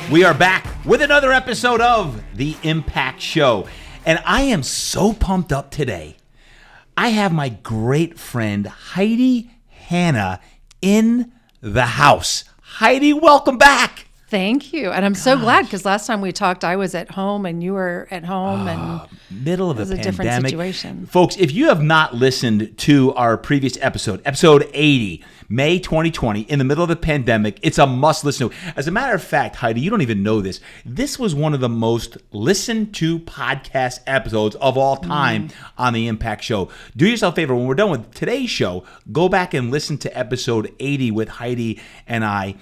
We are back with another episode of The Impact Show. And I am so pumped up today. I have my great friend Heidi Hanna in the house. Heidi, welcome back. Thank you. And I'm so glad because last time we talked, I was at home and you were at home and middle of it was the a pandemic. different situation. Folks, if you have not listened to our previous episode 80, May 2020, in the middle of the pandemic, it's a must listen to. As a matter of fact, Heidi, you don't even know this. This was one of the most listened to podcast episodes of all time on the Impact Show. Do yourself a favor, when we're done with today's show, go back and listen to episode 80 with Heidi and I.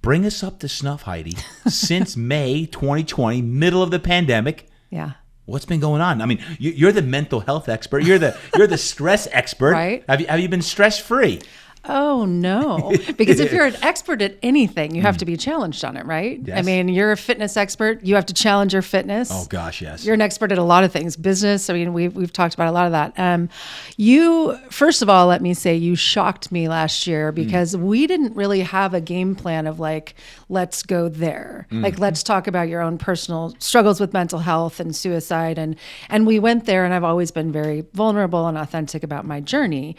Bring us up to snuff, Heidi. Since May 2020, middle of the pandemic. Yeah. What's been going on? I mean, you're the mental health expert. You're the stress expert. Right. Have you been stress free? Oh, no. Because if you're an expert at anything, you have to be challenged on it, right? Yes. I mean, you're a fitness expert. You have to challenge your fitness. Oh, gosh, yes. You're an expert at a lot of things. Business, I mean, we've talked about a lot of that. You, first of all, let me say you shocked me last year because we didn't really have a game plan of like, let's go there. Like, let's talk about your own personal struggles with mental health and suicide. And we went there, and I've always been very vulnerable and authentic about my journey.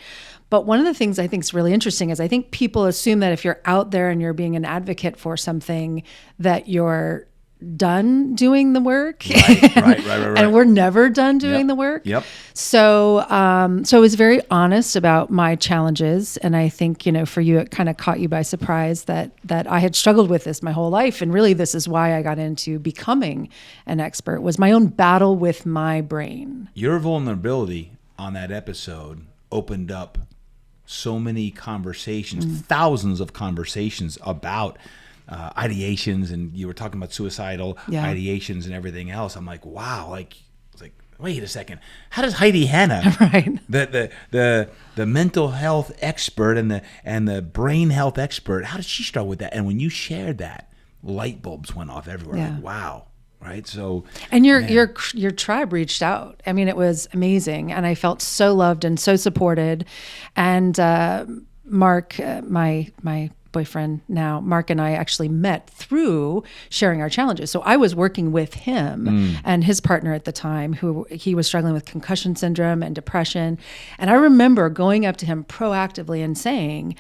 But one of the things I think is really interesting is I think people assume that if you're out there and you're being an advocate for something, that you're done doing the work. Right. And we're never done doing the work. Yep. So I was very honest about my challenges. And I think, for you, it kind of caught you by surprise that I had struggled with this my whole life. And really, this is why I got into becoming an expert, was my own battle with my brain. Your vulnerability on that episode opened up so many conversations, thousands of conversations about ideations, and you were talking about suicidal ideations and everything else. I'm like, wow, wait a second. How does Heidi Hanna, right, the mental health expert and the brain health expert, how did she struggle with that? And when you shared that, light bulbs went off everywhere. Yeah. Like, wow. Right. So, and your tribe reached out. I mean, it was amazing. And I felt so loved and so supported. And Mark, my boyfriend now, Mark and I actually met through sharing our challenges. So I was working with him and his partner at the time, who he was struggling with concussion syndrome and depression. And I remember going up to him proactively and saying,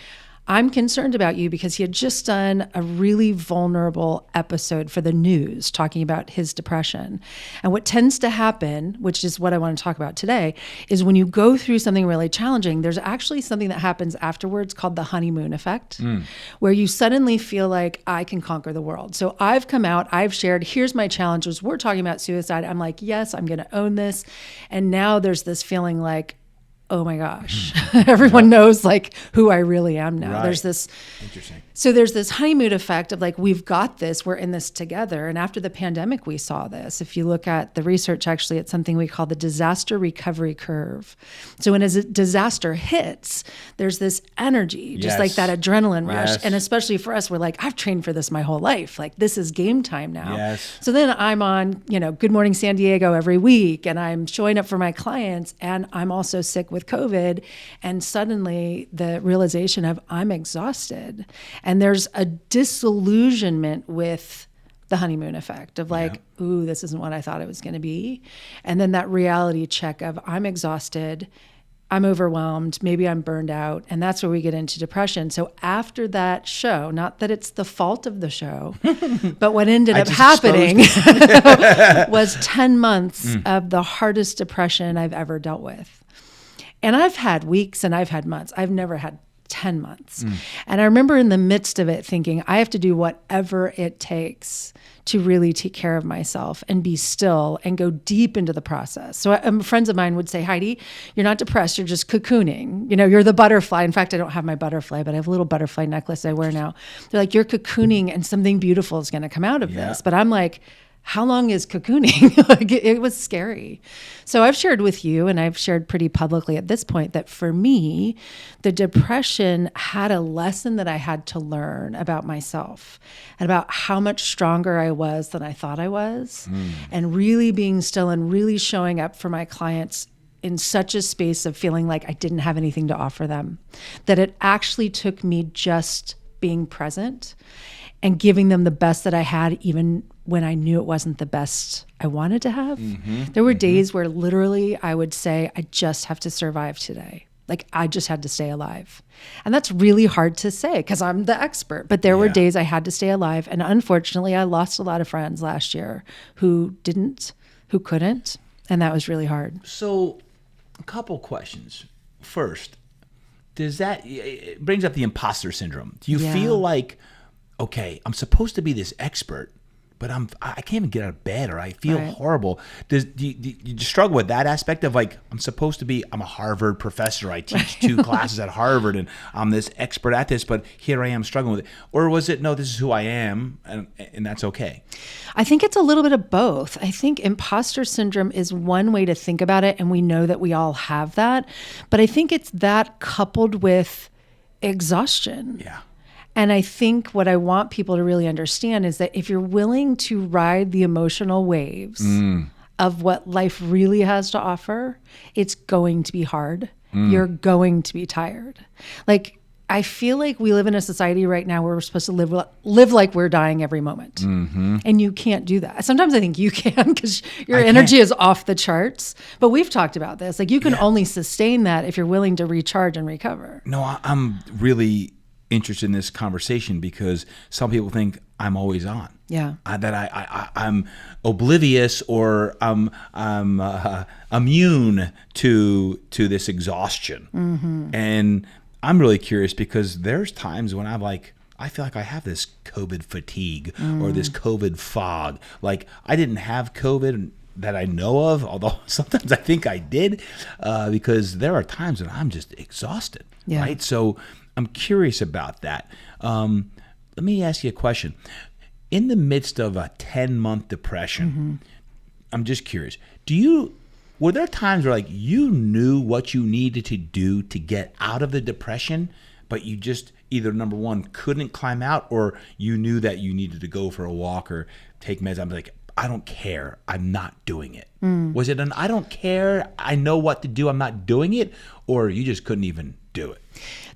I'm concerned about you, because he had just done a really vulnerable episode for the news talking about his depression. And what tends to happen, which is what I want to talk about today, is when you go through something really challenging, there's actually something that happens afterwards called the honeymoon effect, where you suddenly feel like, I can conquer the world. So I've come out, I've shared, here's my challenges. We're talking about suicide. I'm like, yes, I'm going to own this. And now there's this feeling like, oh my gosh, everyone knows like who I really am now. Right. There's this, interesting. So there's this honeymoon effect of like, we've got this, we're in this together. And after the pandemic, we saw this. If you look at the research, actually, it's something we call the disaster recovery curve. So when a disaster hits, there's this energy, just like that adrenaline rush. Yes. And especially for us, we're like, I've trained for this my whole life. Like, this is game time now. Yes. So then I'm on, Good Morning San Diego every week, and I'm showing up for my clients, and I'm also sick with COVID. And suddenly the realization of I'm exhausted. And there's a disillusionment with the honeymoon effect of like, ooh, this isn't what I thought it was going to be. And then that reality check of I'm exhausted, I'm overwhelmed, maybe I'm burned out. And that's where we get into depression. So after that show, not that it's the fault of the show, but what ended up happening was 10 months of the hardest depression I've ever dealt with. And I've had weeks and I've had months. I've never had 10 months. And I remember in the midst of it thinking, I have to do whatever it takes to really take care of myself and be still and go deep into the process. So friends of mine would say, Heidi, you're not depressed, you're just cocooning. You're the butterfly. In fact, I don't have my butterfly, but I have a little butterfly necklace I wear now. They're like, you're cocooning and something beautiful is going to come out of this. But I'm like, how long is cocooning? Like, it was scary. So I've shared with you, and I've shared pretty publicly at this point, that for me, the depression had a lesson that I had to learn about myself and about how much stronger I was than I thought I was, and really being still and really showing up for my clients in such a space of feeling like I didn't have anything to offer them, that it actually took me just being present and giving them the best that I had, even when I knew it wasn't the best I wanted to have. There were days where literally I would say, I just have to survive today. Like I just had to stay alive. And that's really hard to say because I'm the expert. But there were days I had to stay alive. And unfortunately, I lost a lot of friends last year who couldn't. And that was really hard. So a couple questions. First, it brings up the imposter syndrome. Do you feel like, okay, I'm supposed to be this expert, but I can't even get out of bed, or I feel horrible. Do you struggle with that aspect of like, I'm a Harvard professor. I teach 2 classes at Harvard and I'm this expert at this, but here I am struggling with it. Or was it, no, this is who I am and that's okay? I think it's a little bit of both. I think imposter syndrome is one way to think about it. And we know that we all have that, but I think it's that coupled with exhaustion. Yeah. And I think what I want people to really understand is that if you're willing to ride the emotional waves of what life really has to offer, it's going to be hard. You're going to be tired. Like, I feel like we live in a society right now where we're supposed to live like we're dying every moment. And you can't do that. Sometimes I think you can because your energy is off the charts. But we've talked about this. Like, you can only sustain that if you're willing to recharge and recover. No, I'm really interested in this conversation because some people think I'm always on. Yeah. That I'm oblivious or I'm immune to this exhaustion. And I'm really curious because there's times when I feel like I have this COVID fatigue or this COVID fog. Like I didn't have COVID that I know of, although sometimes I think I did, because there are times when I'm just exhausted, right? So I'm curious about that. Let me ask you a question. In the midst of a 10-month depression, I'm just curious, were there times where like you knew what you needed to do to get out of the depression, but you just either, number one, couldn't climb out, or you knew that you needed to go for a walk or take meds? I'm like, I don't care, I'm not doing it. Was it I don't care, I know what to do, I'm not doing it, or you just couldn't even do it?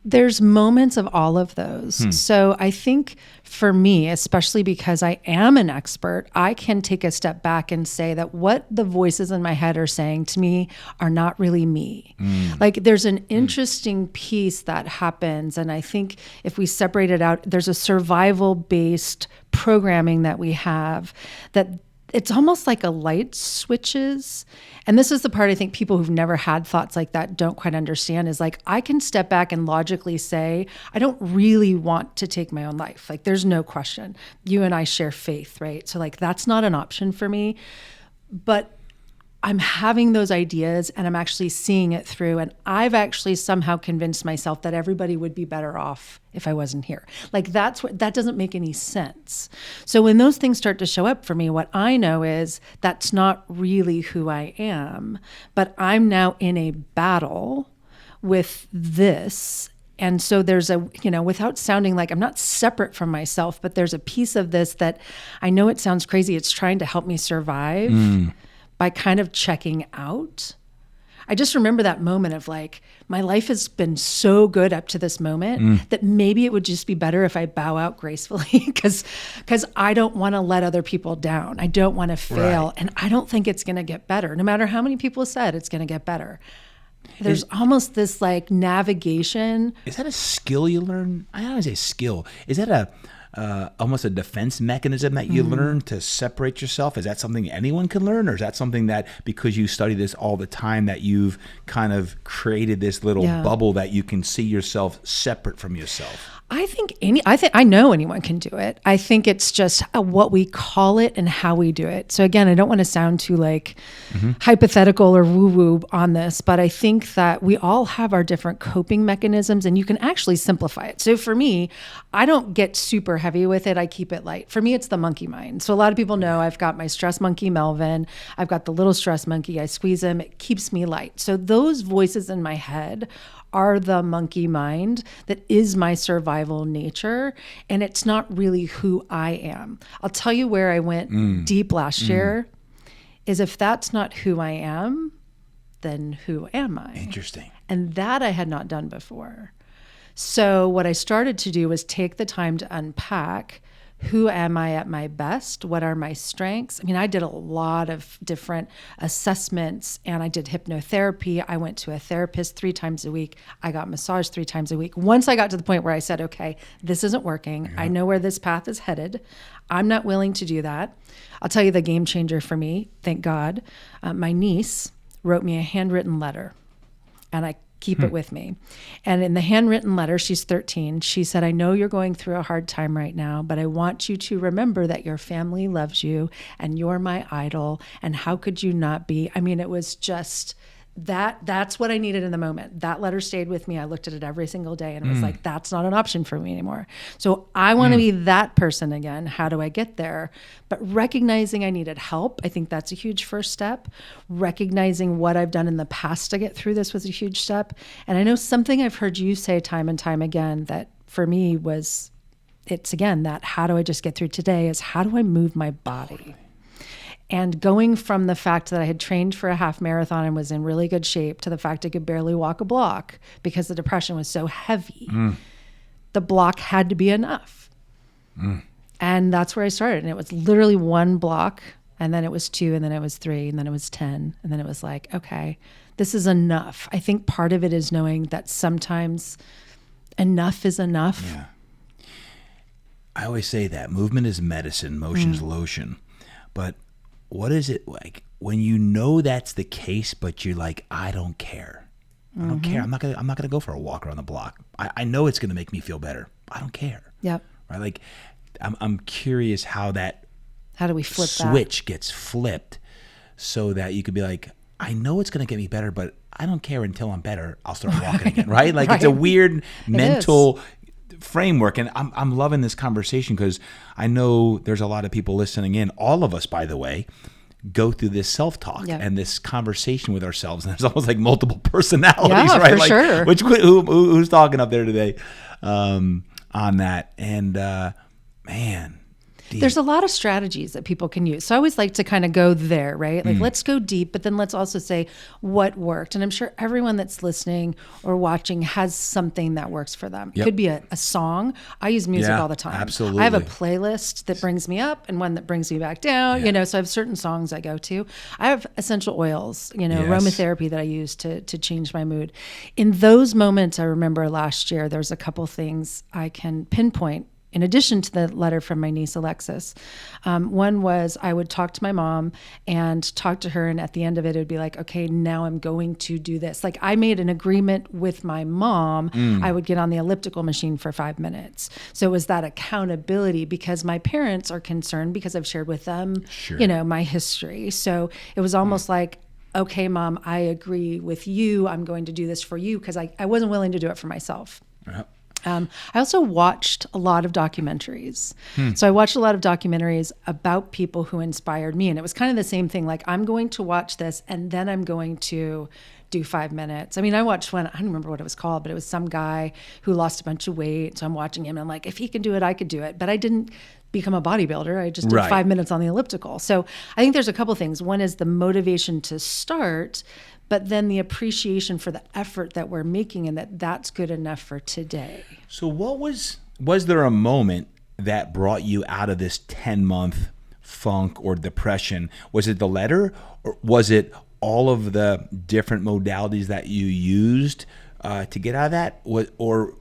There's moments of all of those. So I think for me, especially because I am an expert, I can take a step back and say that what the voices in my head are saying to me are not really me. Like there's an interesting piece that happens. And I think if we separate it out, there's a survival-based programming that we have that it's almost like a light switches. And this is the part I think people who've never had thoughts like that don't quite understand is like, I can step back and logically say, I don't really want to take my own life. Like there's no question. You and I share faith, right? So like, that's not an option for me, but I'm having those ideas and I'm actually seeing it through. And I've actually somehow convinced myself that everybody would be better off if I wasn't here. Like that doesn't make any sense. So when those things start to show up for me, what I know is that's not really who I am, but I'm now in a battle with this. And so there's without sounding like I'm not separate from myself, but there's a piece of this that I know it sounds crazy. It's trying to help me survive. By kind of checking out. I just remember that moment of like, my life has been so good up to this moment that maybe it would just be better if I bow out gracefully because I don't want to let other people down. I don't want to fail. Right. And I don't think it's going to get better. No matter how many people said it's going to get better. There's almost this like navigation. Is that a skill you learn? I don't want to say skill. Is that almost a defense mechanism that you learn to separate yourself? Is that something anyone can learn, or is that something that because you study this all the time that you've kind of created this little bubble that you can see yourself separate from yourself? I know anyone can do it. I think it's just what we call it and how we do it. So again, I don't want to sound too like hypothetical or woo-woo on this, but I think that we all have our different coping mechanisms and you can actually simplify it. So for me, I don't get super heavy with it. I keep it light. For me, it's the monkey mind. So a lot of people know I've got my stress monkey, Melvin. I've got the little stress monkey. I squeeze him. It keeps me light. So those voices in my head are the monkey mind that is my survival nature. And it's not really who I am. I'll tell you where I went deep last year is if that's not who I am, then who am I? Interesting. And that I had not done before. So what I started to do was take the time to unpack, who am I at my best? What are my strengths? I mean, I did a lot of different assessments, and I did hypnotherapy. I went to a therapist 3 times a week. I got massage 3 times a week. Once I got to the point where I said, okay, this isn't working. I know where this path is headed. I'm not willing to do that. I'll tell you the game changer for me, thank God. My niece wrote me a handwritten letter, and I keep it with me. And in the handwritten letter, she's 13, she said, I know you're going through a hard time right now, but I want you to remember that your family loves you and you're my idol. And how could you not be? I mean, it was just that's what I needed in the moment. That letter stayed with me. I looked at it every single day and it was like, that's not an option for me anymore. So I want to be that person again. How do I get there? But recognizing I needed help, I think that's a huge first step. Recognizing what I've done in the past to get through this was a huge step. And I know something I've heard you say time and time again that for me was, it's again, that how do I just get through today is how do I move my body? And going from the fact that I had trained for a half marathon and was in really good shape to the fact I could barely walk a block because the depression was so heavy, the block had to be enough. And that's where I started. And it was literally 1 block, and then it was 2, and then it was 3, and then it was 10. And then it was like, okay, this is enough. I think part of it is knowing that sometimes enough is enough. Yeah. I always say that movement is medicine, motion is lotion. But what is it like when you know that's the case, but you're like, I don't care. I don't care. I'm not gonna go for a walk around the block. I know it's gonna make me feel better. I don't care. Yep. Right? Like, I'm curious how do we flip switch gets flipped so that you could be like, I know it's gonna get me better, but I don't care until I'm better. I'll start walking again. Right? Like It's a weird mental framework, and I'm loving this conversation because I know there's a lot of people listening in. All of us, by the way, go through this self-talk and this conversation with ourselves, and there's almost like multiple personalities, right? For like, sure. Who's talking up there today on that? And man. There's a lot of strategies that people can use. So I always like to kind of go there, right? Like, let's go deep, but then let's also say what worked. And I'm sure everyone that's listening or watching has something that works for them. It could be a song. I use music all the time. Absolutely. I have a playlist that brings me up and one that brings me back down, so I have certain songs I go to. I have essential oils, aromatherapy that I use to change my mood. In those moments, I remember last year, there's a couple things I can pinpoint in addition to the letter from my niece, Alexis. One was I would talk to my mom and talk to her, and at the end of it, it would be like, okay, now I'm going to do this. Like, I made an agreement with my mom. I would get on the elliptical machine for 5 minutes. So it was that accountability because my parents are concerned because I've shared with them, my history. So it was almost like, okay, Mom, I agree with you. I'm going to do this for you because I wasn't willing to do it for myself. I also watched a lot of documentaries. So I watched a lot of documentaries about people who inspired me. And it was kind of the same thing. Like, I'm going to watch this and then I'm going to do 5 minutes. I mean, I watched one, I don't remember what it was called, but it was some guy who lost a bunch of weight. So I'm watching him and I'm like, if he can do it, I could do it. But I didn't become a bodybuilder. I just did 5 minutes on the elliptical. So I think there's a couple things. One is the motivation to start, but then the appreciation for the effort that we're making and that's good enough for today. So what was there a moment that brought you out of this 10-month funk or depression? Was it the letter, or was it all of the different modalities that you used to get out of that? Or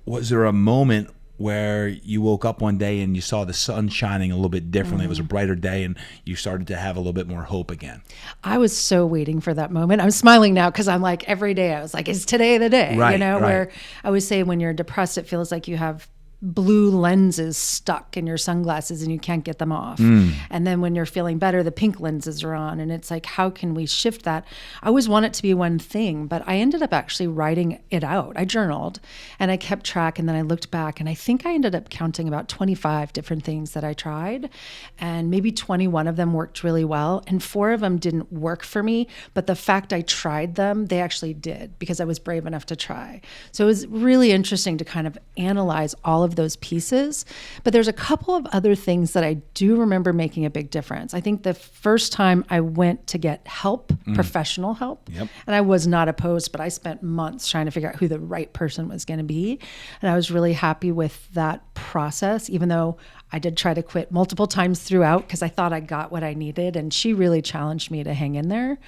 was there a moment where you woke up one day and you saw the sun shining a little bit differently? It was a brighter day and you started to have a little bit more hope again. I was so waiting for that moment. I'm smiling now because I'm like, every day I was like, is today the day? Where I always say when you're depressed, it feels like you have blue lenses stuck in your sunglasses and you can't get them off. And then when you're feeling better, the pink lenses are on. And it's like, how can we shift that? I always want it to be one thing, but I ended up actually writing it out. I journaled and I kept track, and then I looked back and I think I ended up counting about 25 different things that I tried, and maybe 21 of them worked really well and 4 of them didn't work for me. But the fact I tried them, they actually did, because I was brave enough to try. So it was really interesting to kind of analyze all of of those pieces. But there's a couple of other things that I do remember making a big difference. I think the first time I went to get help, professional help, and I was not opposed, but I spent months trying to figure out who the right person was going to be. And I was really happy with that process, even though I did try to quit multiple times throughout because I thought I got what I needed. And she really challenged me to hang in there.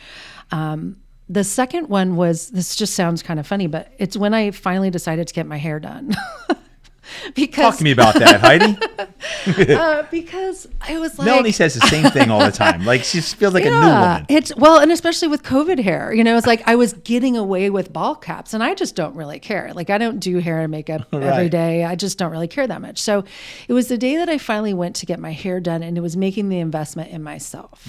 The second one was, this just sounds kind of funny, but it's when I finally decided to get my hair done. Talk to me about that, Heidi. Because I was like, Melanie says the same thing all the time. Like she feels like a new woman. It's well, and especially with COVID hair, it's like I was getting away with ball caps, and I just don't really care. Like I don't do hair and makeup every day. I just don't really care that much. So it was the day that I finally went to get my hair done, and it was making the investment in myself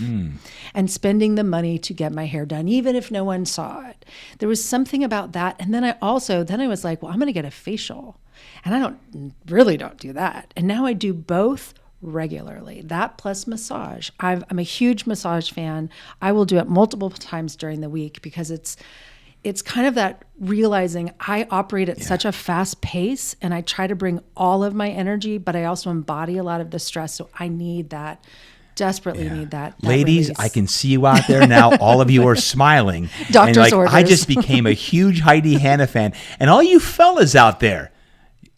and spending the money to get my hair done, even if no one saw it. There was something about that, and then I was like, well, I'm going to get a facial. And I don't do that. And now I do both regularly, that plus massage. I'm a huge massage fan. I will do it multiple times during the week because it's kind of that realizing I operate at such a fast pace and I try to bring all of my energy, but I also embody a lot of the stress. So I need that. Desperately need that Ladies, release. I can see you out there now. All of you are smiling. Doctor's orders. I just became a huge Heidi Hanna fan. And all you fellas out there,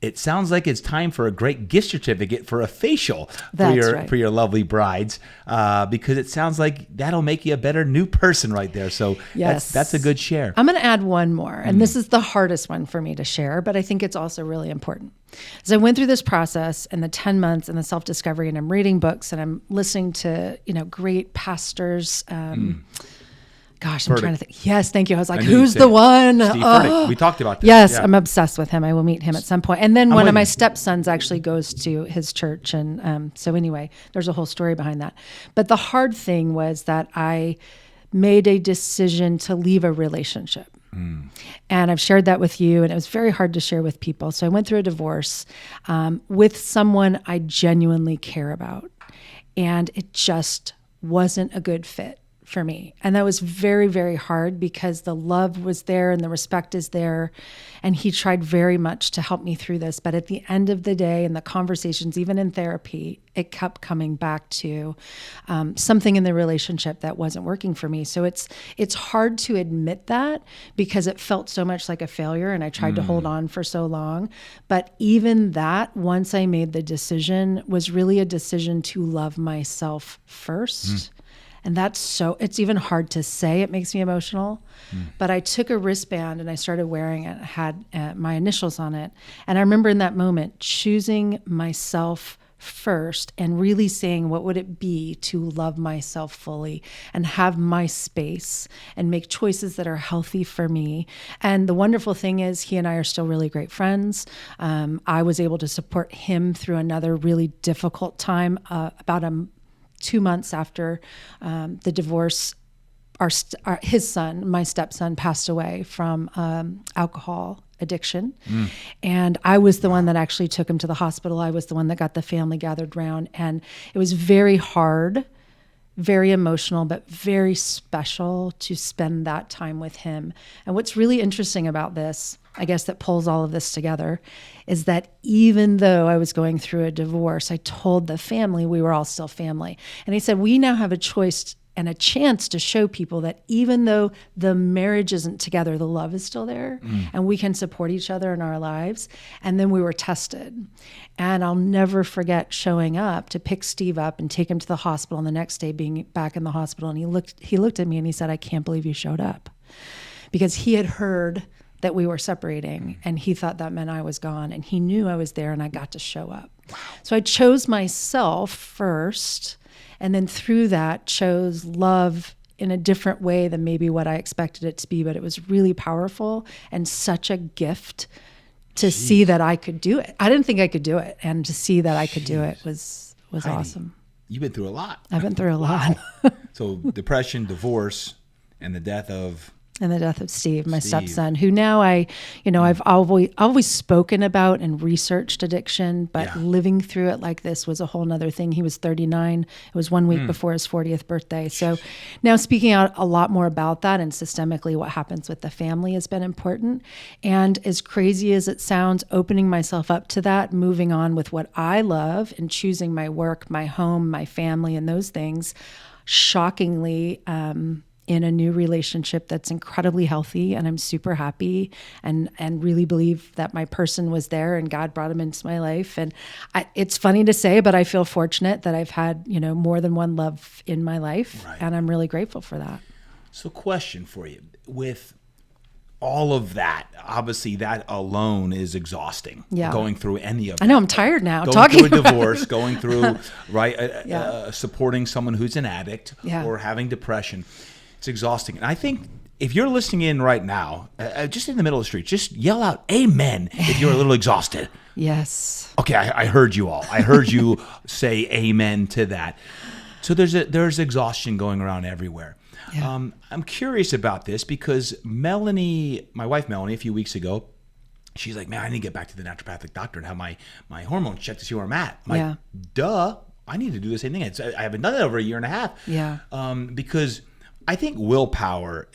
it sounds like it's time for a great gift certificate for a facial for your lovely brides, because it sounds like that'll make you a better new person right there. So that's a good share. I'm going to add one more, and this is the hardest one for me to share, but I think it's also really important. As I went through this process and the 10 months and the self-discovery, and I'm reading books and I'm listening to great pastors. Gosh, I'm trying to think. Yes, thank you. I was like, who's the one? We talked about this. Yes, I'm obsessed with him. I will meet him at some point. And then one of my stepsons actually goes to his church. And so anyway, there's a whole story behind that. But the hard thing was that I made a decision to leave a relationship. And I've shared that with you, and it was very hard to share with people. So I went through a divorce with someone I genuinely care about. And it just wasn't a good fit for me. And that was very, very hard because the love was there and the respect is there. And he tried very much to help me through this. But at the end of the day, in the conversations, even in therapy, it kept coming back to something in the relationship that wasn't working for me. So it's hard to admit that because it felt so much like a failure and I tried to hold on for so long. But even that, once I made the decision, was really a decision to love myself first. And it's even hard to say. It makes me emotional. But I took a wristband and I started wearing it. It had my initials on it. And I remember in that moment choosing myself first and really saying, what would it be to love myself fully and have my space and make choices that are healthy for me. And the wonderful thing is he and I are still really great friends. I was able to support him through another really difficult time, about 2 months after the divorce. His son, my stepson, passed away from alcohol addiction. And I was the one that actually took him to the hospital. I was the one that got the family gathered around. And it was very hard, very emotional, but very special to spend that time with him. And what's really interesting about this, I guess that pulls all of this together, is that even though I was going through a divorce, I told the family we were all still family. And he said, we now have a choice and a chance to show people that even though the marriage isn't together, the love is still there and we can support each other in our lives. And then we were tested. And I'll never forget showing up to pick Steve up and take him to the hospital, and the next day being back in the hospital. And he looked at me and he said, I can't believe you showed up. Because he had heard that we were separating and he thought that meant I was gone, and he knew I was there and I got to show up. Wow. So I chose myself first, and then through that chose love in a different way than maybe what I expected it to be, but it was really powerful and such a gift to see that I could do it. I didn't think I could do it, and to see that I could do it was Heidi, awesome. You've been through a lot. I've been through a lot. So depression, divorce, and the death of And the death of Steve, my stepson, who now I've always spoken about and researched addiction, but living through it like this was a whole nother thing. He was 39. It was 1 week before his 40th birthday. So now speaking out a lot more about that and systemically what happens with the family has been important. And as crazy as it sounds, opening myself up to that, moving on with what I love and choosing my work, my home, my family, and those things, shockingly, in a new relationship that's incredibly healthy, and I'm super happy and really believe that my person was there and God brought him into my life. And it's funny to say, but I feel fortunate that I've had, more than one love in my life, and I'm really grateful for that. So question for you. With all of that, obviously that alone is exhausting. Yeah. Going through any of it. I know I'm tired now going talking through a about divorce, it. going through, supporting someone who's an addict or having depression. It's exhausting. And I think if you're listening in right now, just in the middle of the street, just yell out amen if you're a little exhausted. Yes. Okay, I heard you all. I heard you say amen to that. So there's exhaustion going around everywhere. Yeah. I'm curious about this because Melanie, my wife Melanie, a few weeks ago, she's like, man, I need to get back to the naturopathic doctor and have my hormones checked to see where I'm at. I'm like, duh, I need to do the same thing. I haven't done it over a year and a half. Yeah. Because I think willpower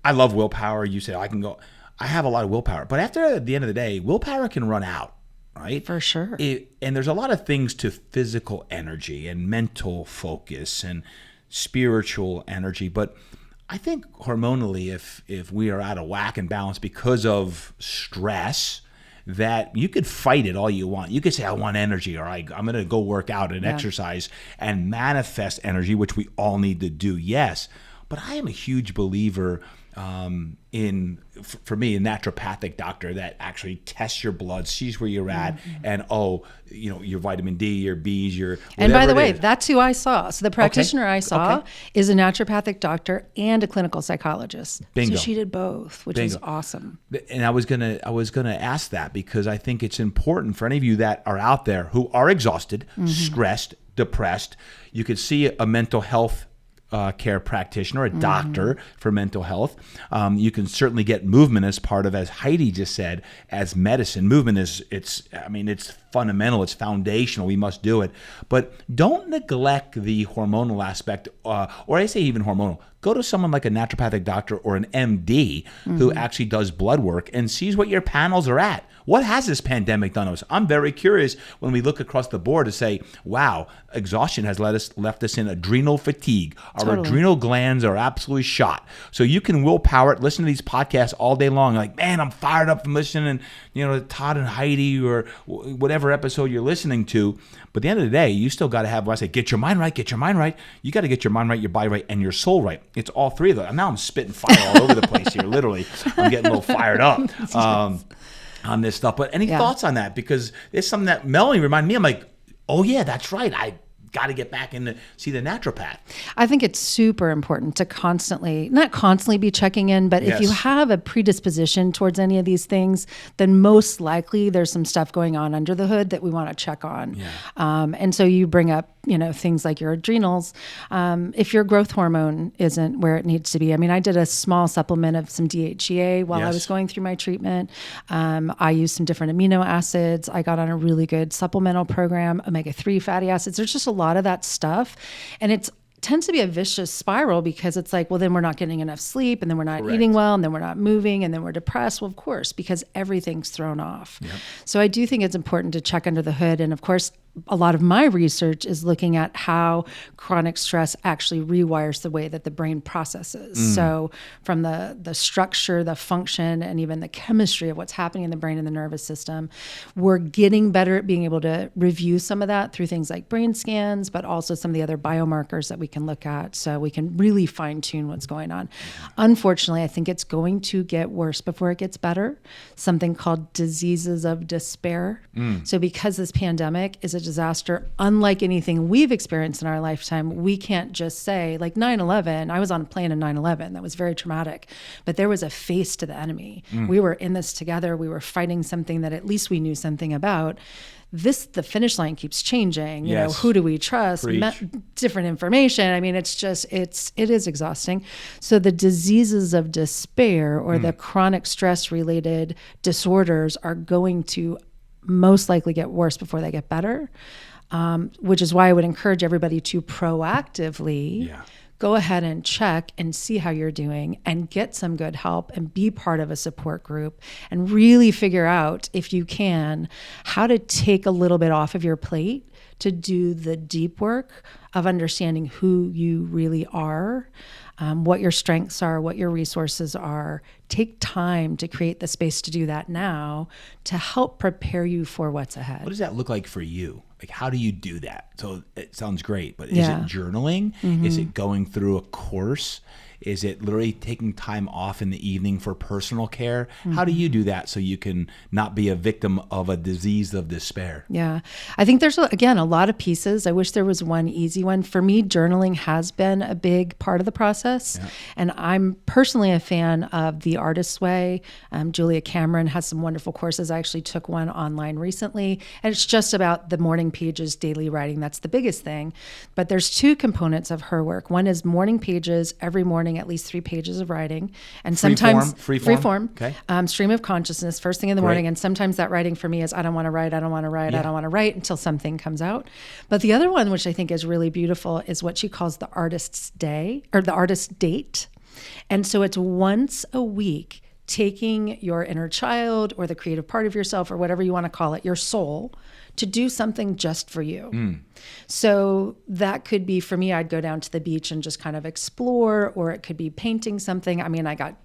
I love willpower. You say, I have a lot of willpower. But after the end of the day, willpower can run out, right? For sure. And there's a lot of things to physical energy and mental focus and spiritual energy. But I think hormonally, if we are out of whack and balance because of stress, that you could fight it all you want. You could say, I want energy, or I'm going to go work out and exercise and manifest energy, which we all need to do, yes. But I am a huge believer for me, a naturopathic doctor that actually tests your blood, sees where you're at, and your vitamin D, your B's, your whatever. And by the way, that's who I saw. So the practitioner I saw is a naturopathic doctor and a clinical psychologist. Bingo. So she did both, which is awesome. And I was gonna ask that because I think it's important for any of you that are out there who are exhausted, stressed, depressed. You could see a mental health care practitioner, a doctor for mental health. You can certainly get movement as part of, as Heidi just said, as medicine. Movement it's fundamental, it's foundational. We must do it. But don't neglect the hormonal aspect, or I say even hormonal. Go to someone like a naturopathic doctor or an MD who actually does blood work and sees what your panels are at. What has this pandemic done to us? I'm very curious when we look across the board to say, wow, exhaustion has left us in adrenal fatigue. Our adrenal glands are absolutely shot. So you can willpower it, listen to these podcasts all day long. Like, man, I'm fired up from listening, to Todd and Heidi or whatever episode you're listening to. But at the end of the day, you still got to have, when I say, get your mind right, you got to get your mind right, your body right, and your soul right. It's all three of them. Now I'm spitting fire all over the place here, literally. I'm getting a little fired up. On this stuff. But any thoughts on that? Because it's something that Melanie reminded me. I'm like, oh yeah, that's right. I got to get back in to see the naturopath. I think it's super important to not constantly be checking in, but if you have a predisposition towards any of these things, then most likely there's some stuff going on under the hood that we want to check on. Yeah. And so you bring up, things like your adrenals. If your growth hormone isn't where it needs to be. I mean, I did a small supplement of some DHEA while I was going through my treatment. I used some different amino acids. I got on a really good supplemental program, omega-3 fatty acids. There's just a lot of that stuff. And it tends to be a vicious spiral because it's like, well, then we're not getting enough sleep, and then we're not eating well, and then we're not moving, and then we're depressed. Well, of course, because everything's thrown off. Yep. So I do think it's important to check under the hood. And of course, a lot of my research is looking at how chronic stress actually rewires the way that the brain processes. So from the structure, the function, and even the chemistry of what's happening in the brain and the nervous system, we're getting better at being able to review some of that through things like brain scans, but also some of the other biomarkers that we can look at so we can really fine tune what's going on. Unfortunately, I think it's going to get worse before it gets better. Something called diseases of despair. So because this pandemic is a disaster unlike anything we've experienced in our lifetime. We can't just say, like 9/11, I was on a plane in 9/11. That was very traumatic, but there was a face to the enemy. We were in this together. We were fighting something that at least we knew something about. The finish line keeps changing. You know, who do we trust? Different information. I mean, it is exhausting. So the diseases of despair or the chronic stress related disorders are going to most likely get worse before they get better, which is why I would encourage everybody to proactively go ahead and check and see how you're doing and get some good help and be part of a support group and really figure out, if you can, how to take a little bit off of your plate to do the deep work of understanding who you really are, what your strengths are, what your resources are. Take time to create the space to do that now to help prepare you for what's ahead. What does that look like for you? Like, how do you do that? So it sounds great, but is it journaling? Is it going through a course? Is it literally taking time off in the evening for personal care? How do you do that so you can not be a victim of a disease of despair? Yeah. I think there's, again, a lot of pieces. I wish there was one easy one. For me, journaling has been a big part of the process. And I'm personally a fan of The Artist's Way. Julia Cameron has some wonderful courses. I actually took one online recently, and it's just about the morning pages, daily writing. That's the biggest thing. But there's two components of her work. One is morning pages, every morning, at least 3 pages of writing, and sometimes free form, stream of consciousness, first thing in the morning. And sometimes that writing for me is, I don't want to write, I don't want to write, I don't want to write until something comes out. But the other one, which I think is really beautiful, is what she calls the artist's day or the artist's date. And so it's once a week, taking your inner child or the creative part of yourself or whatever you want to call it, your soul, to do something just for you. So that could be, for me, I'd go down to the beach and just kind of explore, or it could be painting something. I mean, I got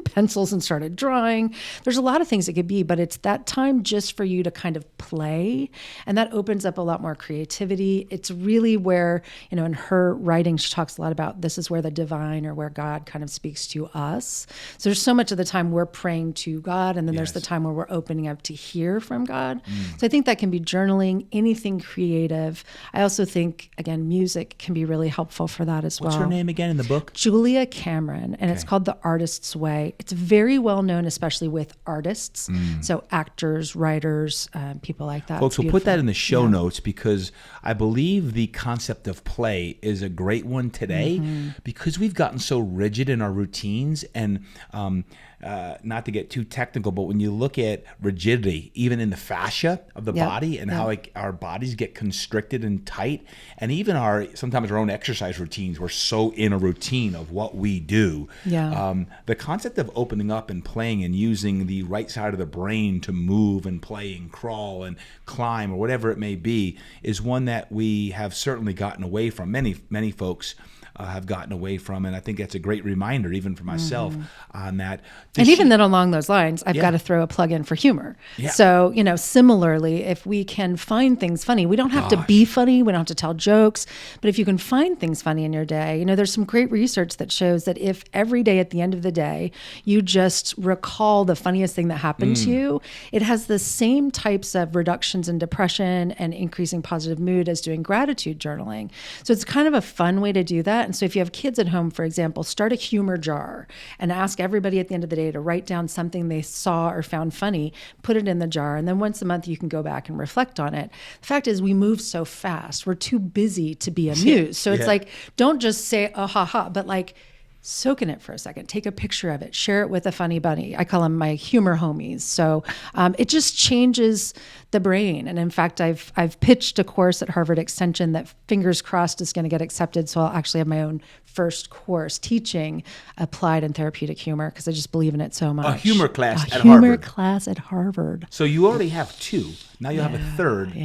pencils and started drawing. There's a lot of things it could be, but it's that time just for you to kind of play. And that opens up a lot more creativity. It's really where, you know, in her writing, she talks a lot about this is where the divine or where God kind of speaks to us. So there's so much of the time we're praying to God, and then there's the time where we're opening up to hear from God. So I think that can be journaling, anything creative. I also think, again, music can be really helpful for that as well. What's her name again in the book? Julia Cameron, and it's called The Artist's Way. It's very well known, especially with artists. So actors, writers, people like that. Folks, we'll put that in the show notes, because I believe the concept of play is a great one today, because we've gotten so rigid in our routines. And not to get too technical, but when you look at rigidity, even in the fascia of the body, and how our bodies get constricted and tight, and even sometimes our own exercise routines, we're so in a routine of what we do. The concept of opening up and playing and using the right side of the brain to move and play and crawl and climb or whatever it may be is one that we have certainly gotten away from. Many folks have gotten away from, and I think that's a great reminder, even for myself, on that. And even then, along those lines, I've got to throw a plug in for humor. So, you know, similarly, if we can find things funny, we don't have to be funny, we don't have to tell jokes, but if you can find things funny in your day, you know, there's some great research that shows that if every day at the end of the day, you just recall the funniest thing that happened to you, it has the same types of reductions in depression and increasing positive mood as doing gratitude journaling. So it's kind of a fun way to do that. And so if you have kids at home, for example, start a humor jar and ask everybody at the end of the day to write down something they saw or found funny, put it in the jar, and then once a month you can go back and reflect on it. The fact is, we move so fast. We're too busy to be amused. So it's like, don't just say, oh, ha, ha, but like, soak in it for a second, take a picture of it, share it with a funny bunny. I call them my humor homies. So it just changes the brain. And in fact, I've pitched a course at Harvard Extension that, fingers crossed, is going to get accepted. So I'll actually have my own first course teaching applied and therapeutic humor, because I just believe in it so much. A humor class at Harvard. A humor class at Harvard. So you already have 2. Now you'll have a third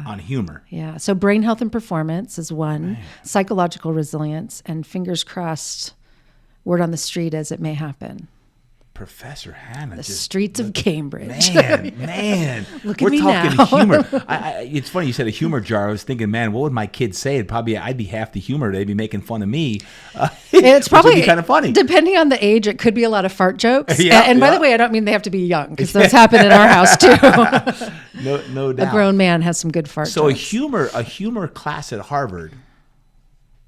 on humor. So brain health and performance is one, psychological resilience, and fingers crossed, word on the street is it may happen. Professor Hanna. The streets of Cambridge. Man. Look We're at me talking now. humor. It's funny you said a humor jar. I was thinking, man, what would my kids say? I'd be half the humor. They'd be making fun of me. It's probably kind of funny. Depending on the age, it could be a lot of fart jokes. Yeah, and by the way, I don't mean they have to be young, because those happen in our house too. No doubt. A grown man has some good fart So jokes. a humor class at Harvard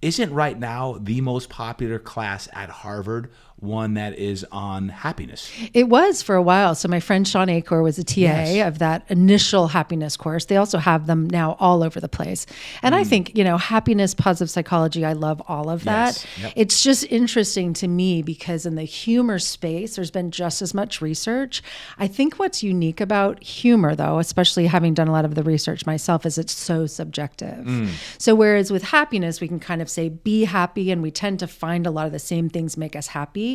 isn't right now the most popular class at Harvard one that is on happiness. It was for a while. So my friend Sean Acor was a TA Yes. of that initial happiness course. They also have them now all over the place. And I think, happiness, positive psychology, I love all of that. Yes. Yep. It's just interesting to me because in the humor space, there's been just as much research. I think what's unique about humor, though, especially having done a lot of the research myself, is it's so subjective. So whereas with happiness, we can kind of say, be happy, and we tend to find a lot of the same things make us happy.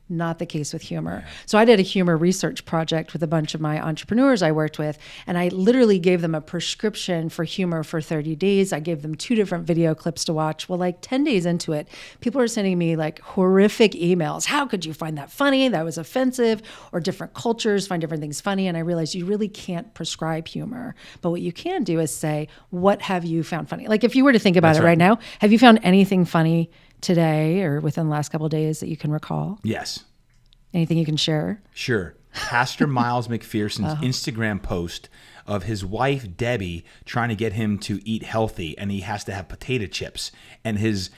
Not the case with humor. So I did a humor research project with a bunch of my entrepreneurs I worked with, and I literally gave them a prescription for humor for 30 days. I gave them 2 different video clips to watch. Well, like 10 days into it, people are sending me like horrific emails. How could you find that funny? That was offensive. Or different cultures find different things funny. And I realized you really can't prescribe humor. But what you can do is say, what have you found funny? Like if you were to think about That's it right now, have you found anything funny today or within the last couple of days that you can recall? Yes. Anything you can share? Sure. Pastor Miles McPherson's Instagram post of his wife, Debbie, trying to get him to eat healthy, and he has to have potato chips. And his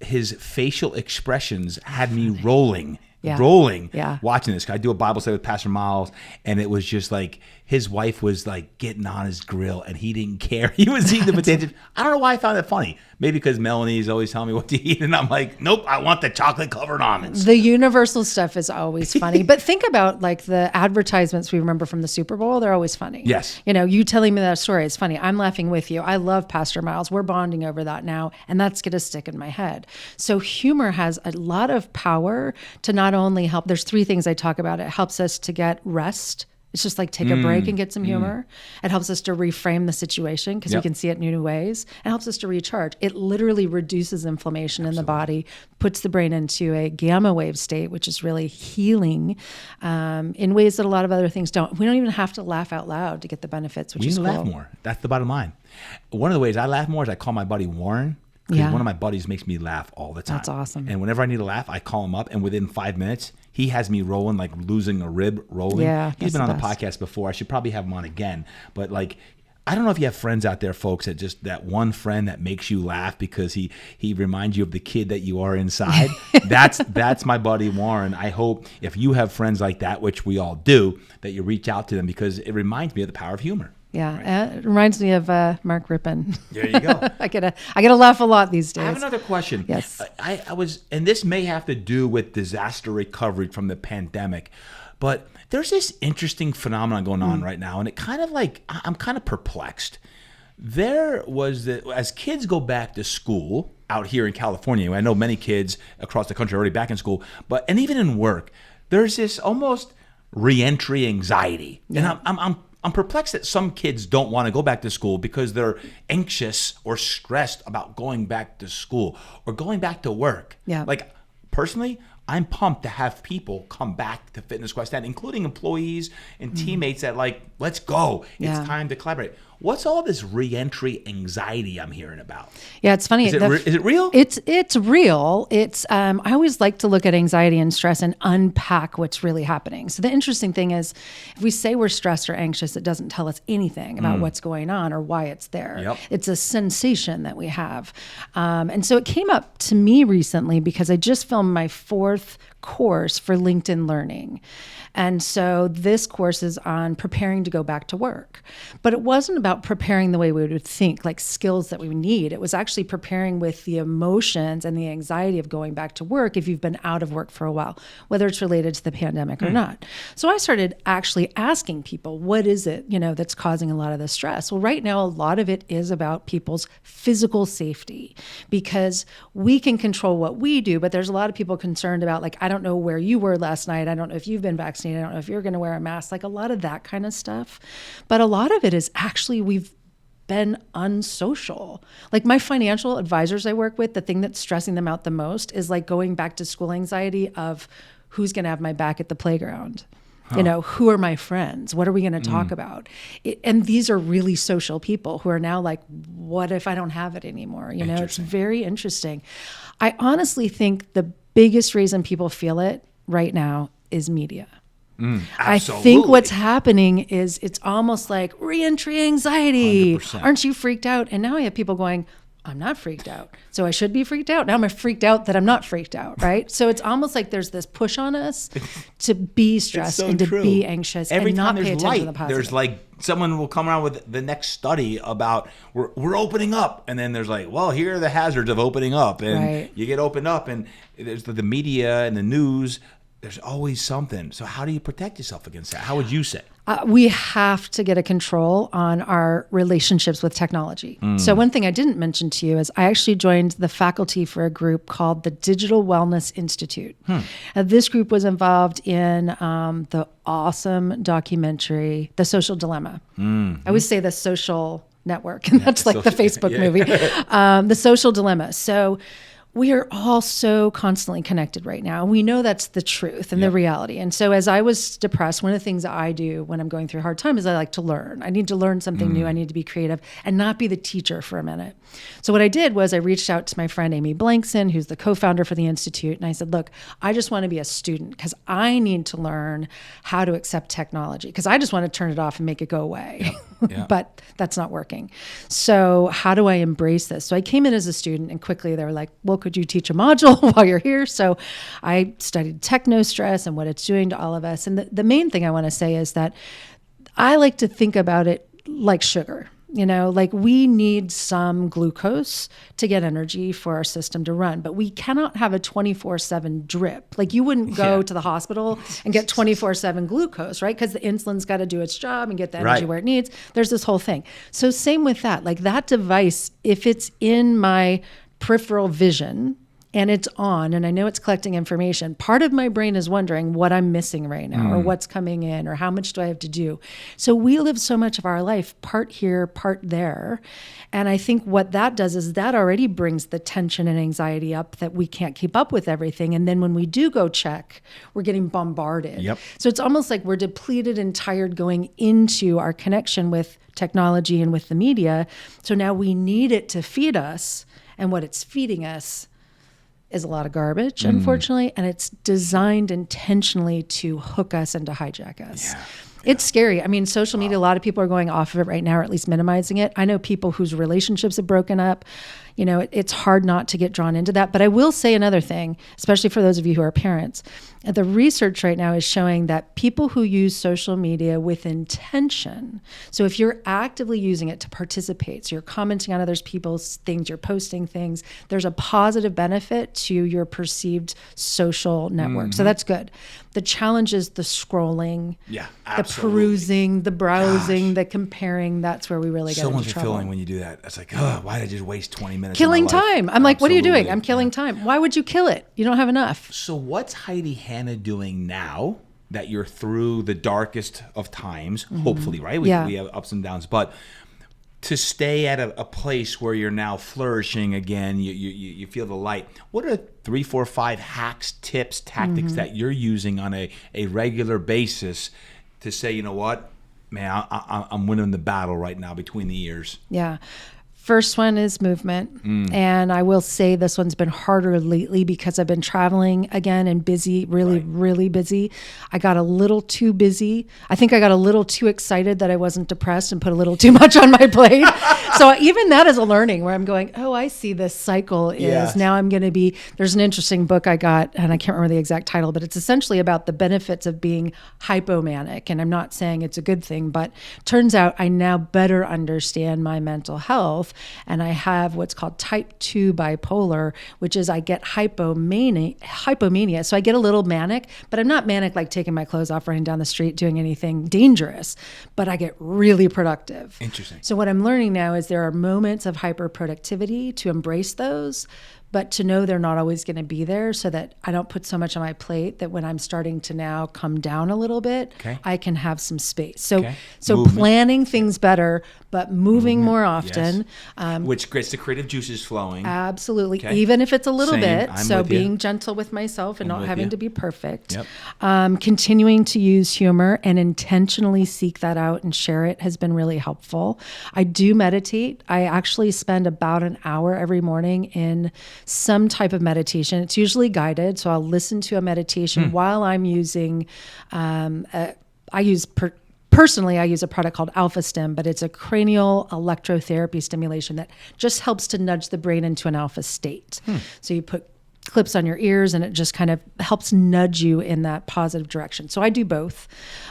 facial expressions had me rolling watching this. I do a Bible study with Pastor Miles, and it was just like his wife was like getting on his grill, and he didn't care. He was eating the potato chips. I don't know why I found that funny. Maybe because Melanie's always telling me what to eat, and I'm like, nope, I want the chocolate-covered almonds. The universal stuff is always funny. But think about like the advertisements we remember from the Super Bowl. They're always funny. Yes. You telling me that story is funny. I'm laughing with you. I love Pastor Miles. We're bonding over that now, and that's going to stick in my head. So humor has a lot of power to not only help. There's 3 things I talk about. It helps us to get rest. It's just like take a break and get some humor. It helps us to reframe the situation because we can see it in new ways. It helps us to recharge. It literally reduces inflammation in the body, puts the brain into a gamma wave state, which is really healing in ways that a lot of other things don't. We don't even have to laugh out loud to get the benefits, which is cool. We need to laugh more. That's the bottom line. One of the ways I laugh more is I call my buddy Warren. Because one of my buddies makes me laugh all the time. That's awesome. And whenever I need to laugh, I call him up, and within 5 minutes, he has me rolling, like losing a rib rolling. Yeah, He's been on the best. podcast before. I should probably have him on again. But like, I don't know if you have friends out there, folks, that one friend that makes you laugh because he reminds you of the kid that you are inside. That's my buddy Warren. I hope if you have friends like that, which we all do, that you reach out to them because it reminds me of the power of humor. Yeah, it reminds me of Mark Rippon. There you go. I gotta laugh a lot these days. I have another question. Yes. I was, and this may have to do with disaster recovery from the pandemic, but there's this interesting phenomenon going on right now, and it kind of like, I'm kind of perplexed. As kids go back to school out here in California, I know many kids across the country are already back in school, and even in work, there's this almost reentry anxiety. Yeah. And I'm perplexed that some kids don't want to go back to school because they're anxious or stressed about going back to school or going back to work. Yeah. Like, personally, I'm pumped to have people come back to Fitness Quest, including employees and teammates that like, let's go. It's time to collaborate. What's all this reentry anxiety I'm hearing about? Yeah, it's funny. Is it real? It's real. It's I always like to look at anxiety and stress and unpack what's really happening. So the interesting thing is, if we say we're stressed or anxious, it doesn't tell us anything about what's going on or why it's there. Yep. It's a sensation that we have. And so it came up to me recently because I just filmed my 4th course for LinkedIn Learning. And so this course is on preparing to go back to work. But it wasn't about preparing the way we would think, like skills that we need. It was actually preparing with the emotions and the anxiety of going back to work if you've been out of work for a while, whether it's related to the pandemic or not. So I started actually asking people, what is it, that's causing a lot of the stress? Well, right now, a lot of it is about people's physical safety because we can control what we do, but there's a lot of people concerned about, like, I don't know where you were last night. I don't know if you've been vaccinated. I don't know if you're going to wear a mask, like a lot of that kind of stuff. But a lot of it is actually we've been unsocial. Like my financial advisors I work with, the thing that's stressing them out the most is like going back to school anxiety of who's going to have my back at the playground? You know, who are my friends? What are we going to talk about? And these are really social people who are now like, what if I don't have it anymore? You know, it's very interesting. I honestly think the biggest reason people feel it right now is media. I think what's happening is it's almost like reentry anxiety. 100%. Aren't you freaked out? And now I have people going, I'm not freaked out. So I should be freaked out. Now I'm freaked out that I'm not freaked out, right? So it's almost like there's this push on us to be stressed and to be anxious and not pay attention to the positive. There's like someone will come around with the next study about we're opening up, and then there's like, well, here are the hazards of opening up, and you get opened up, and there's the media and the news. There's always something. So how do you protect yourself against that? How would you say? We have to get a control on our relationships with technology. So one thing I didn't mention to you is I actually joined the faculty for a group called the Digital Wellness Institute. This group was involved in the awesome documentary, The Social Dilemma. I always say The Social Network, and that's like the Facebook movie. The Social Dilemma. So we are all so constantly connected right now. We know that's the truth and the reality. And so as I was depressed, one of the things I do when I'm going through a hard time is I like to learn. I need to learn something new. I need to be creative and not be the teacher for a minute. So what I did was I reached out to my friend Amy Blankson, who's the co-founder for the Institute. And I said, look, I just want to be a student because I need to learn how to accept technology because I just want to turn it off and make it go away. But that's not working. So how do I embrace this? So I came in as a student and quickly they were like, well, could you teach a module while you're here? So I studied techno stress and what it's doing to all of us. And the main thing I want to say is that I like to think about it like sugar. You know, like we need some glucose to get energy for our system to run, but we cannot have a 24/7 drip. Like you wouldn't go to the hospital and get 24/7 glucose, right? Because the insulin's got to do its job and get the energy where it needs. There's this whole thing. So same with that, like that device, if it's in my peripheral vision and it's on and I know it's collecting information, part of my brain is wondering what I'm missing right now or what's coming in or how much do I have to do. So we live so much of our life part here, part there. And I think what that does is that already brings the tension and anxiety up that we can't keep up with everything. And then when we do go check, we're getting bombarded. So it's almost like we're depleted and tired going into our connection with technology and with the media. So now we need it to feed us. And what it's feeding us is a lot of garbage, unfortunately, and it's designed intentionally to hook us and to hijack us. It's scary. I mean, social media, a lot of people are going off of it right now, or at least minimizing it. I know people whose relationships have broken up. You know, it's hard not to get drawn into that. But I will say another thing, especially for those of you who are parents. The research right now is showing that people who use social media with intention, so if you're actively using it to participate, so you're commenting on others people's things, you're posting things, there's a positive benefit to your perceived social network. So that's good. The challenge is the scrolling, the perusing, the browsing, the comparing. That's where we really get into trouble. So fulfilling when you do that. It's like, oh, why did I just waste 20 minutes? Killing time. I'm like, what are you doing? I'm killing time. Why would you kill it? You don't have enough. So what's Heidi Hanna doing now that you're through the darkest of times, hopefully, right? We have ups and downs, but to stay at a place where you're now flourishing again, you feel the light. What are 3, 4, 5 hacks, tips, tactics that you're using on a regular basis to say, you know what, man, I'm winning the battle right now between the ears? First one is movement. And I will say this one's been harder lately because I've been traveling again and busy, really busy. I got a little too busy. I think I got a little too excited that I wasn't depressed and put a little too much on my plate. So even that is a learning where I'm going, oh, I see this cycle is now I'm going to be, there's an interesting book I got and I can't remember the exact title, but it's essentially about the benefits of being hypomanic. And I'm not saying it's a good thing, but turns out I now better understand my mental health. And I have what's called type 2 bipolar, which is I get hypomania. So I get a little manic, but I'm not manic like taking my clothes off, running down the street, doing anything dangerous, but I get really productive. Interesting. So what I'm learning now is there are moments of hyperproductivity, to embrace those, but to know they're not always going to be there, so that I don't put so much on my plate that when I'm starting to now come down a little bit, I can have some space. So planning things better, but moving more often. Yes. Which gets the creative juices flowing. Absolutely. Okay. Even if it's a little Same. bit. I'm So with you. being gentle with myself and not having to be perfect. Yep. Continuing to use humor and intentionally seek that out and share it has been really helpful. I do meditate. I actually spend about an hour every morning in some type of meditation. It's usually guided. So I'll listen to a meditation while I'm using, Personally, I use a product called Alpha Stim, but it's a cranial electrotherapy stimulation that just helps to nudge the brain into an alpha state. So you put clips on your ears and it just kind of helps nudge you in that positive direction. So I do both.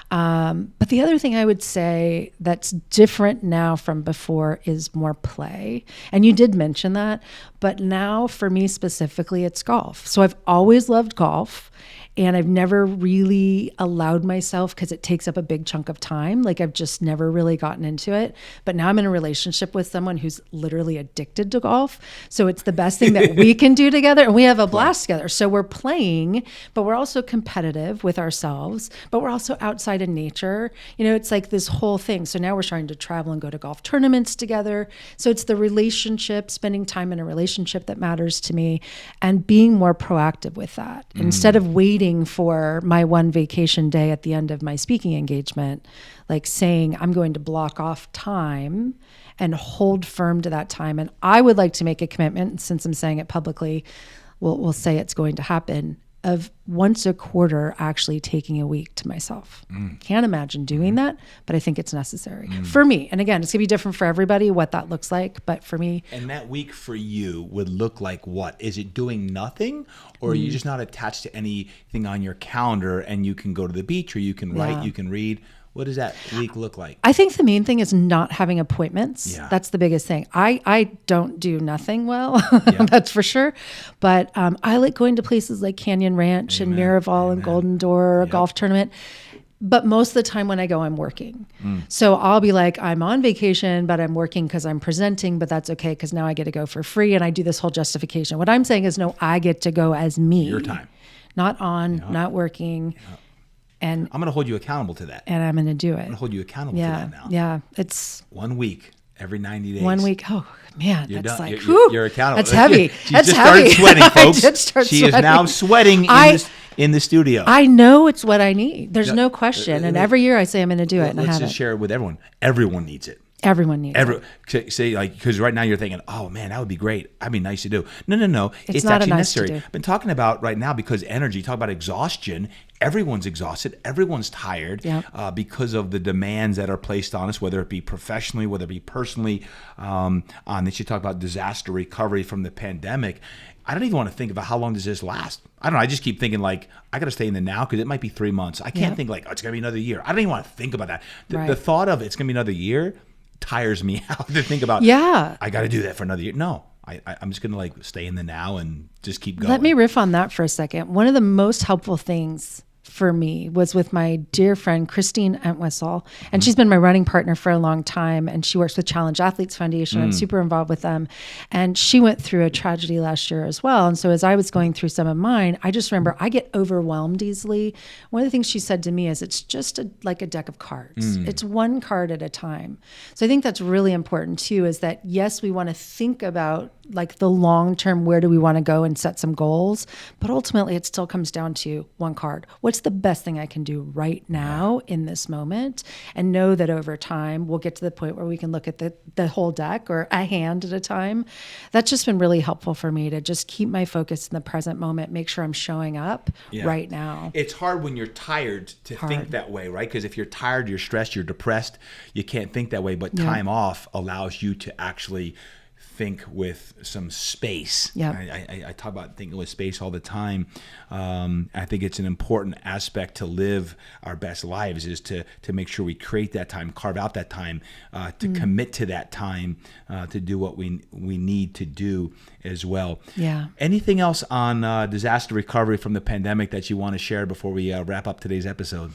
But the other thing I would say that's different now from before is more play. And you did mention that, but now for me specifically, it's golf. So I've always loved golf. And I've never really allowed myself, because it takes up a big chunk of time. Like I've just never really gotten into it. But now I'm in a relationship with someone who's literally addicted to golf. So it's the best thing that we can do together. And we have a blast together. So we're playing, but we're also competitive with ourselves, but we're also outside in nature. You know, it's like this whole thing. So now we're starting to travel and go to golf tournaments together. So it's the relationship, spending time in a relationship that matters to me, and being more proactive with that. Instead of waiting for my one vacation day at the end of my speaking engagement, like saying I'm going to block off time and hold firm to that time. And I would like to make a commitment, since I'm saying it publicly, we'll say it's going to happen, of once a quarter actually taking a week to myself. Can't imagine doing that, but I think it's necessary for me. And again, it's gonna be different for everybody what that looks like, but for me. And that week for you would look like what? Is it doing nothing, or are you just not attached to anything on your calendar and you can go to the beach, or you can write, you can read? What does that week look like? I think the main thing is not having appointments. Yeah. That's the biggest thing. I don't do nothing well, that's for sure. But I like going to places like Canyon Ranch and Miraval and Golden Door, or a golf tournament. But most of the time when I go, I'm working. So I'll be like, I'm on vacation, but I'm working because I'm presenting, but that's okay because now I get to go for free. And I do this whole justification. What I'm saying is, no, I get to go as me. Your time. Not on, not working. And I'm going to hold you accountable to that. And I'm going to do it. I'm going to hold you accountable to that now. Yeah. It's 1 week every 90 days. 1 week. Oh man, You're that's done. like, you're accountable. That's heavy. That's heavy. Started sweating, folks. I did start she sweating. Is now sweating in the studio. I know it's what I need. There's no question. And every year I say I'm going to do it, and I haven't. Let's just share it with everyone. Everyone needs it. Everyone needs it. Say, like, because right now you're thinking, oh man, that would be great. That'd be nice to do. No. It's not actually nice necessary. to do. I've been talking about right now, because energy, talk about exhaustion. Everyone's exhausted. Everyone's tired because of the demands that are placed on us, whether it be professionally, whether it be personally. On this, you talk about disaster recovery from the pandemic. I don't even want to think about how long does this last. I don't know. I just keep thinking like, I got to stay in the now because it might be 3 months. I can't think like, oh, it's going to be another year. I don't even want to think about that. The thought of it's going to be another year tires me out to think about. I got to do that for another year. No, I'm just going to like stay in the now and just keep going. Let me riff on that for a second. One of the most helpful things for me was with my dear friend, Christine Entwistle. And she's been my running partner for a long time. And she works with Challenge Athletes Foundation. I'm super involved with them. And she went through a tragedy last year as well. And so as I was going through some of mine, I just remember I get overwhelmed easily. One of the things she said to me is, it's just like a deck of cards. It's one card at a time. So I think that's really important too, is that yes, we want to think about like the long term, where do we want to go and set some goals, but ultimately it still comes down to one card. What's the best thing I can do right now in this moment? And know that over time we'll get to the point where we can look at the whole deck, or a hand at a time. That's just been really helpful for me to just keep my focus in the present moment, make sure I'm showing up right now. It's hard when you're tired to think that way, right? Because if you're tired, you're stressed, you're depressed, you can't think that way. But time off allows you to actually think with some space. I talk about thinking with space all the time. I think it's an important aspect to live our best lives, is to make sure we create that time, carve out that time, to commit to that time, to do what we need to do as well. Anything else on disaster recovery from the pandemic that you want to share before we wrap up today's episode?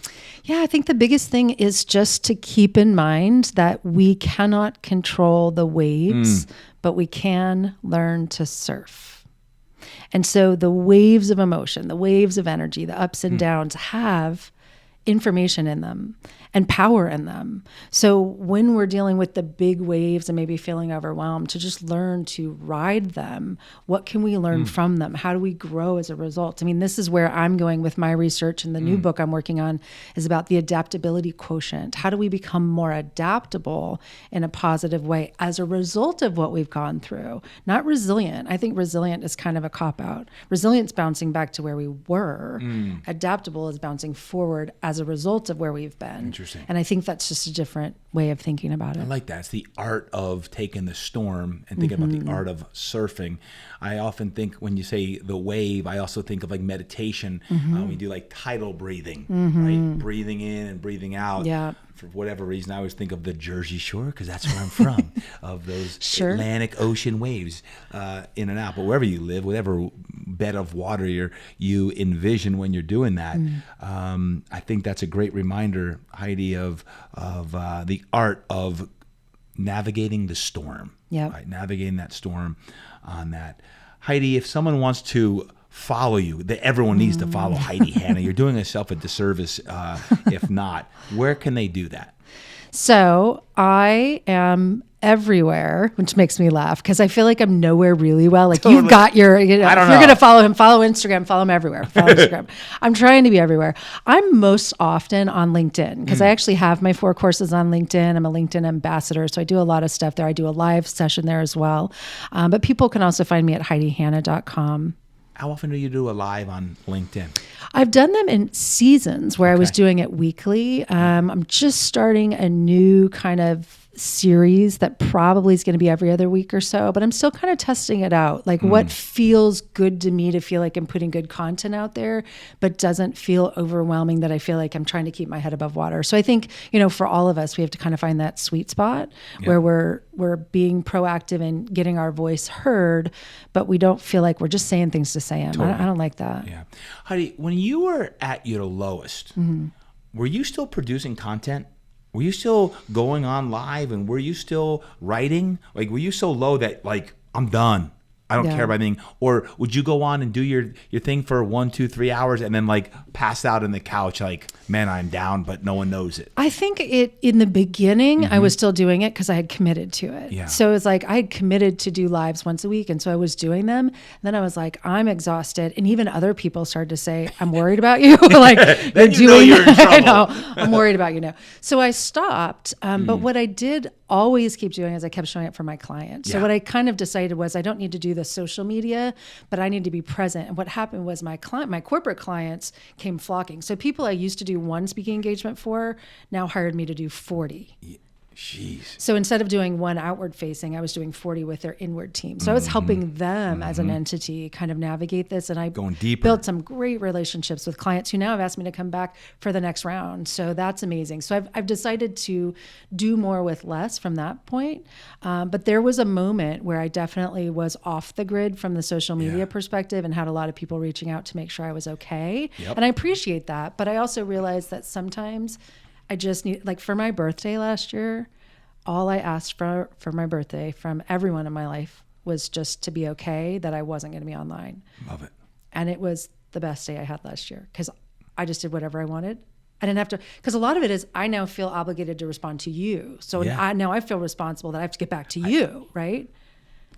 I think the biggest thing is just to keep in mind that we cannot control the waves, but we can learn to surf. And so the waves of emotion, the waves of energy, the ups and downs have information in them. and power in them. So when we're dealing with the big waves and maybe feeling overwhelmed, to just learn to ride them. What can we learn from them? How do we grow as a result? I mean, this is where I'm going with my research, and the new book I'm working on is about the adaptability quotient. How do we become more adaptable in a positive way as a result of what we've gone through? Not resilient. I think resilient is kind of a cop-out. Resilient's bouncing back to where we were. Adaptable is bouncing forward as a result of where we've been. Interesting. And I think that's just a different way of thinking about it. I like that. It's the art of taking the storm and thinking about the art of surfing. I often think when you say the wave, I also think of like meditation. We do like tidal breathing, right? Breathing in and breathing out. Yeah. For whatever reason, I always think of the Jersey Shore because that's where I'm from, of those Atlantic Ocean waves in and out. But wherever you live, whatever bed of water you envision when you're doing that, I think that's a great reminder, Heidi, of the art of navigating the storm. Yeah, right? Navigating that storm on that. Heidi, if someone wants to follow you, that everyone needs to follow Heidi Hanna. You're doing yourself a disservice if not. Where can they do that? So I am everywhere, which makes me laugh because I feel like I'm nowhere really well. Like you've got your, I don't know. If you're going to follow him, follow Instagram, follow him everywhere. Follow Instagram. I'm trying to be everywhere. I'm most often on LinkedIn because I actually have my 4 courses on LinkedIn. I'm a LinkedIn ambassador. So I do a lot of stuff there. I do a live session there as well. But people can also find me at HeidiHanna.com. How often do you do a live on LinkedIn? I've done them in seasons where I was doing it weekly. I'm just starting a new kind of series that probably is going to be every other week or so, but I'm still kind of testing it out. Like what feels good to me to feel like I'm putting good content out there, but doesn't feel overwhelming that I feel like I'm trying to keep my head above water. So I think, for all of us, we have to kind of find that sweet spot where we're being proactive and getting our voice heard, but we don't feel like we're just saying things to say them. Totally. I don't like that. Yeah. Heidi, when you were at your lowest, were you still producing content? Were you still going on live, and were you still writing? Like, were you so low that like, I'm done, I don't care about anything? Or would you go on and do your thing for 1, 2, 3 hours and then like pass out on the couch like, man, I'm down, but no one knows it? I think in the beginning, I was still doing it because I had committed to it. Yeah. So it was like I had committed to do lives once a week. And so I was doing them. And then I was like, I'm exhausted. And even other people started to say, I'm worried about you. Like, then you know you're in trouble. I know, I'm worried about you now. So I stopped. But what I did always keep doing is I kept showing up for my clients. So what I kind of decided was I don't need to do the social media, but I need to be present. And what happened was my corporate clients came flocking. So people I used to do one speaking engagement for now hired me to do 40. Jeez. So instead of doing one outward facing, I was doing 40 with their inward team. So I was helping them as an entity kind of navigate this. And I going deeper. Built some great relationships with clients who now have asked me to come back for the next round. So that's amazing. So I've decided to do more with less from that point. But there was a moment where I definitely was off the grid from the social media perspective and had a lot of people reaching out to make sure I was okay. Yep. And I appreciate that. But I also realized that sometimes I just need, like for my birthday last year, all I asked for my birthday from everyone in my life was just to be okay, that I wasn't going to be online. Love it. And it was the best day I had last year because I just did whatever I wanted. I didn't have to, because a lot of it is I now feel obligated to respond to you. So I feel responsible that I have to get back to you, right?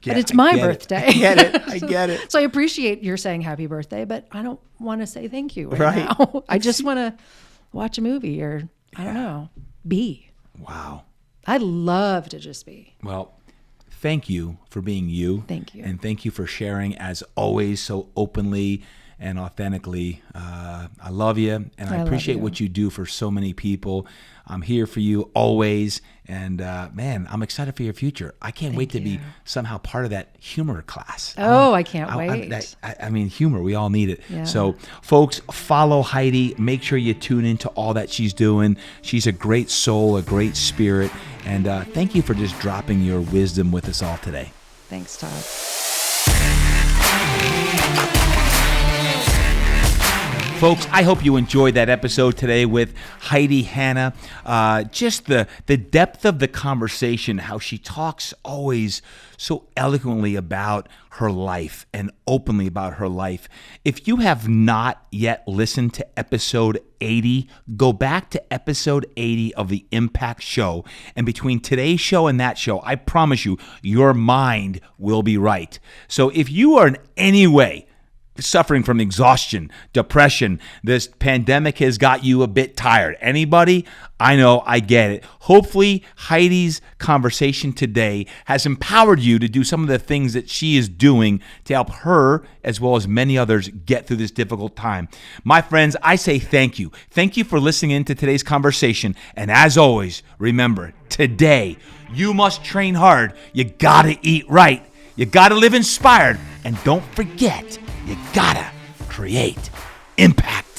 But it's my birthday. I get it. So I appreciate you're saying happy birthday, but I don't want to say thank you right now. I just want to watch a movie or I don't know, be. Wow. I'd love to just be. Well, thank you for being you. Thank you. And thank you for sharing, as always, so openly and authentically. I love you, and I appreciate what you do for so many people. I'm here for you always, and man, I'm excited for your future. I can't wait to be somehow part of that humor class. I can't wait. I mean, humor, we all need it. Yeah. So, folks, follow Heidi. Make sure you tune into all that she's doing. She's a great soul, a great spirit, and thank you for just dropping your wisdom with us all today. Thanks, Todd. Folks, I hope you enjoyed that episode today with Heidi Hanna. Just the depth of the conversation, how she talks always so eloquently about her life and openly about her life. If you have not yet listened to episode 80, go back to episode 80 of the Impact Show. And between today's show and that show, I promise you, your mind will be right. So if you are in any way suffering from exhaustion, depression, this pandemic has got you a bit tired. Anybody? I know, I get it. Hopefully, Heidi's conversation today has empowered you to do some of the things that she is doing to help her, as well as many others, get through this difficult time. My friends, I say thank you. Thank you for listening in to today's conversation. And as always, remember, today, you must train hard. You gotta eat right. You gotta live inspired. And don't forget, you gotta create impact.